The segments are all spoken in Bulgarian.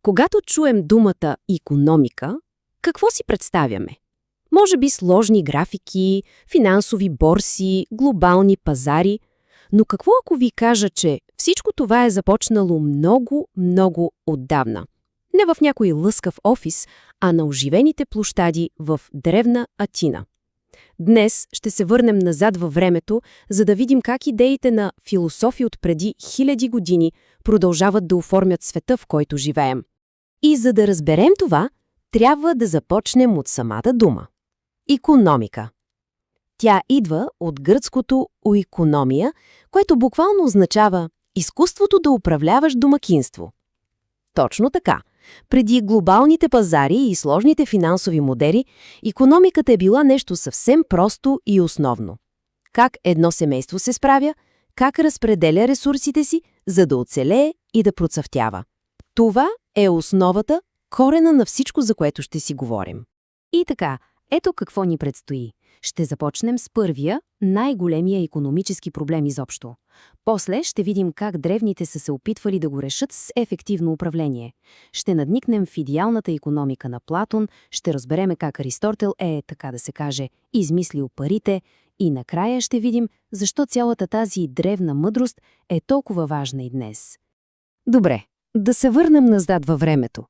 Когато чуем думата икономика, какво си представяме? Може би сложни графики, финансови борси, глобални пазари. Но какво ако ви кажа, че всичко това е започнало много, много отдавна? Не в някой лъскав офис, а на оживените площади в древна Атина. Днес ще се върнем назад във времето, за да видим как идеите на философи от преди хиляди години продължават да оформят света, в който живеем. И за да разберем това, трябва да започнем от самата дума – икономика. Тя идва от гръцкото оикономия, което буквално означава изкуството да управляваш домакинство. Точно така. Преди глобалните пазари и сложните финансови модели, икономиката е била нещо съвсем просто и основно. Как едно семейство се справя, как разпределя ресурсите си, за да оцелее и да процъфтява. Това е основата, корена на всичко, за което ще си говорим. И така, ето какво ни предстои. Ще започнем с първия, най-големия икономически проблем изобщо. После ще видим как древните са се опитвали да го решат с ефективно управление. Ще надникнем в идеалната икономика на Платон, ще разбереме как Аристотел е, така да се каже, измислил парите и накрая ще видим защо цялата тази древна мъдрост е толкова важна и днес. Добре, да се върнем назад във времето.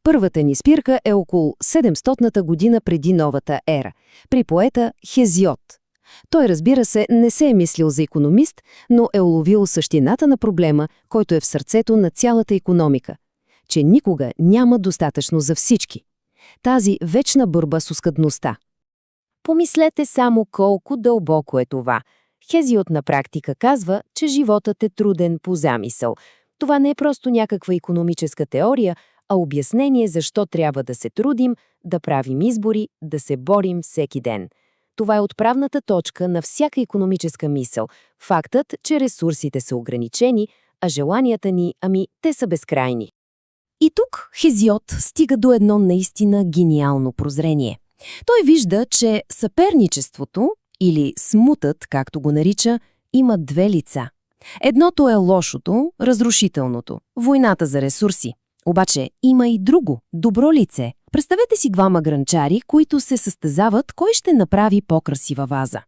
Първата ни спирка е около 700-та година преди новата ера, при поета Хезиод. Той, разбира се, не се е мислил за икономист, но е уловил същината на проблема, който е в сърцето на цялата икономика, че никога няма достатъчно за всички. Тази вечна борба с оскъдността. Помислете само колко дълбоко е това. Хезиод на практика казва, че животът е труден по замисъл. Това не е просто някаква икономическа теория, а обяснение защо трябва да се трудим, да правим избори, да се борим всеки ден. Това е отправната точка на всяка икономическа мисъл. Фактът, че ресурсите са ограничени, а желанията ни, те са безкрайни. И тук Хезиод стига до едно наистина гениално прозрение. Той вижда, че съперничеството, или смутът, както го нарича, има две лица. Едното е лошото, разрушителното, войната за ресурси. Обаче има и друго, добро лице. Представете си двама гранчари, които се състезават кой ще направи по-красива ваза.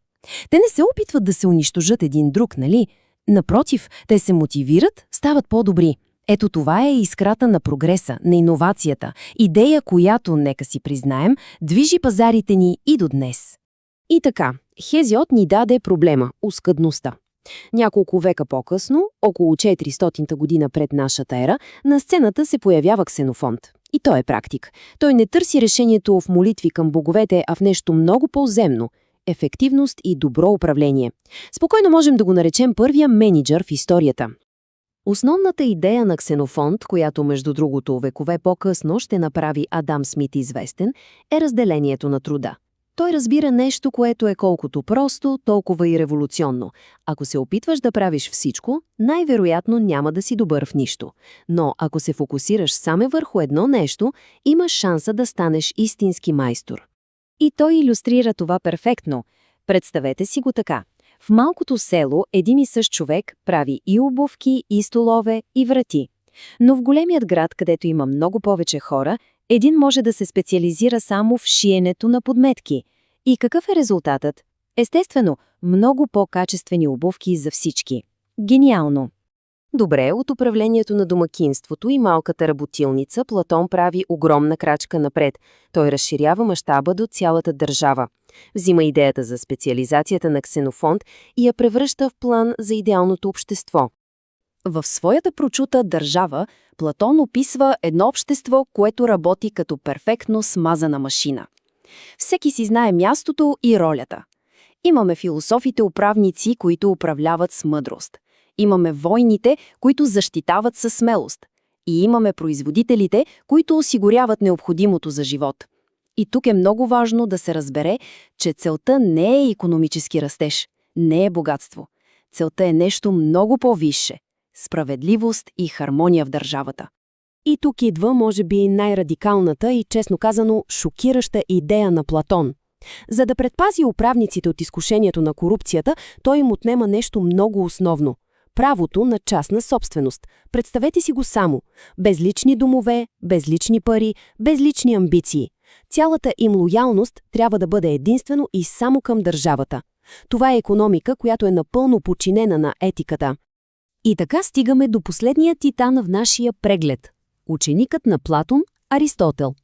Те не се опитват да се унищожат един друг, нали? Напротив, те се мотивират, стават по-добри. Ето това е искрата на прогреса, на иновацията, идея, която, нека си признаем, движи пазарите ни и до днес. И така, Хезиод ни даде проблема – оскъдността. Няколко века по-късно, около 400-та година пред нашата ера, на сцената се появява Ксенофонт. И той е практик. Той не търси решението в молитви към боговете, а в нещо много по-земно – ефективност и добро управление. Спокойно можем да го наречем първия мениджър в историята. Основната идея на Ксенофонт, която между другото векове по-късно ще направи Адам Смит известен, е разделението на труда. Той разбира нещо, което е колкото просто, толкова и революционно. Ако се опитваш да правиш всичко, най-вероятно няма да си добър в нищо. Но ако се фокусираш само върху едно нещо, имаш шанса да станеш истински майстор. И той илюстрира това перфектно. Представете си го така. В малкото село един и същ човек прави и обувки, и столове, и врати. Но в големият град, където има много повече хора, един може да се специализира само в шиенето на подметки. И какъв е резултатът? Естествено, много по-качествени обувки за всички. Гениално! Добре, от управлението на домакинството и малката работилница Платон прави огромна крачка напред. Той разширява мащаба до цялата държава. Взима идеята за специализацията на Ксенофонт и я превръща в план за идеалното общество. В своята прочута държава Платон описва едно общество, което работи като перфектно смазана машина. Всеки си знае мястото и ролята. Имаме философите-управници, които управляват с мъдрост. Имаме войните, които защитават със смелост. И имаме производителите, които осигуряват необходимото за живот. И тук е много важно да се разбере, че целта не е икономически растеж, не е богатство. Целта е нещо много по-висше – справедливост и хармония в държавата. И тук идва, може би, най-радикалната и, честно казано, шокираща идея на Платон. За да предпази управниците от изкушението на корупцията, той им отнема нещо много основно правото на частна собственост. Представете си го само. Без лични домове, без лични пари, без лични амбиции. Цялата им лоялност трябва да бъде единствено и само към държавата. Това е икономика, която е напълно подчинена на етиката. И така стигаме до последния титан в нашия преглед – ученикът на Платон – Аристотел.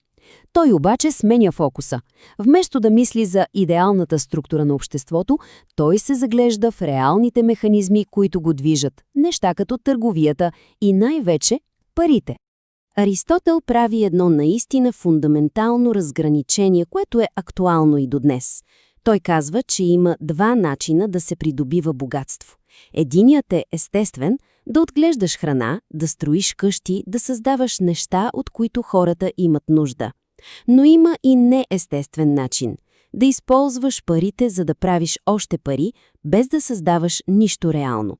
Той обаче сменя фокуса. Вместо да мисли за идеалната структура на обществото, той се заглежда в реалните механизми, които го движат, неща като търговията и най-вече парите. Аристотел прави едно наистина фундаментално разграничение, което е актуално и до днес. Той казва, че има два начина да се придобива богатство. Единият е естествен – да отглеждаш храна, да строиш къщи, да създаваш неща, от които хората имат нужда. Но има и неестествен начин – да използваш парите, за да правиш още пари, без да създаваш нищо реално.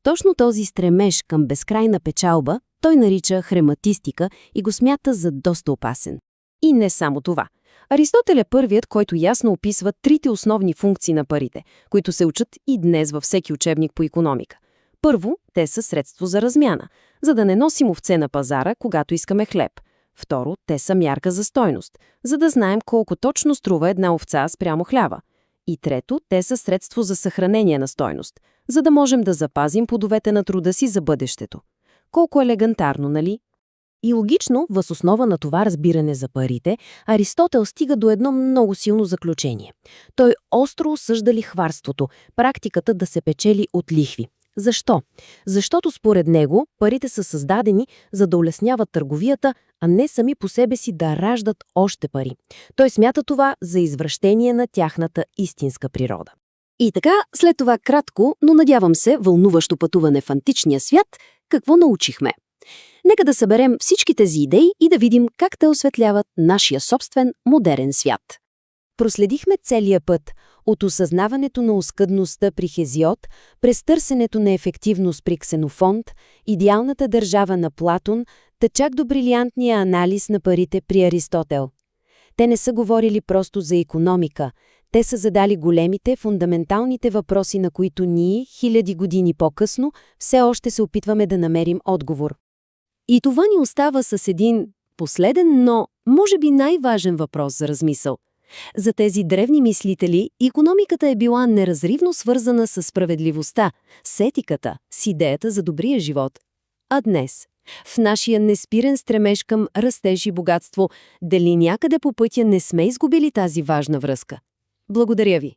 Точно този стремеж към безкрайна печалба той нарича хрематистика и го смята за доста опасен. И не само това. Аристотел е първият, който ясно описва трите основни функции на парите, които се учат и днес във всеки учебник по икономика. Първо, те са средство за размяна, за да не носим овце на пазара, когато искаме хлеб. Второ, те са мярка за стойност, за да знаем колко точно струва една овца спрямо хляба. И трето, те са средство за съхранение на стойност, за да можем да запазим плодовете на труда си за бъдещето. Колко елегантарно, нали? И логично, въз основа на това разбиране за парите, Аристотел стига до едно много силно заключение. Той остро осъжда лихварството, практиката да се печели от лихви. Защо? Защото според него парите са създадени, за да улесняват търговията, а не сами по себе си да раждат още пари. Той смята това за извращение на тяхната истинска природа. И така, след това кратко, но надявам се, вълнуващо пътуване в античния свят, какво научихме? Нека да съберем всички тези идеи и да видим как те осветляват нашия собствен модерен свят. Проследихме целия път от осъзнаването на оскъдността при Хезиод, през търсенето на ефективност при Ксенофонт, идеалната държава на Платон, та чак до брилянтния анализ на парите при Аристотел. Те не са говорили просто за икономика, те са задали големите, фундаменталните въпроси, на които ние, хиляди години по-късно, все още се опитваме да намерим отговор. И това ни остава с един последен, но може би най-важен въпрос за размисъл. За тези древни мислители икономиката е била неразривно свързана с справедливостта, с етиката, с идеята за добрия живот. А днес, в нашия неспирен стремеж към растеж и богатство, дали някъде по пътя не сме изгубили тази важна връзка? Благодаря ви!